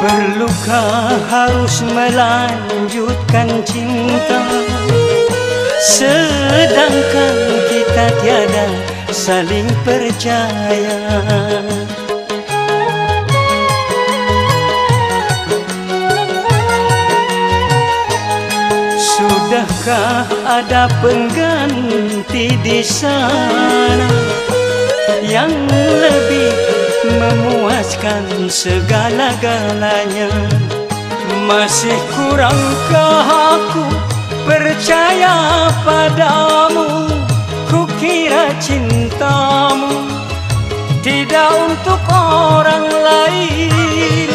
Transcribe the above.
Perlukah harus melanjutkan cinta, sedangkan kita tiada saling percaya? Sudahkah ada pengganti di sana yang lebih memuaskan segala-galanya? Masih kurangkah aku percaya padamu? Kukira cintamu tidak untuk orang lain.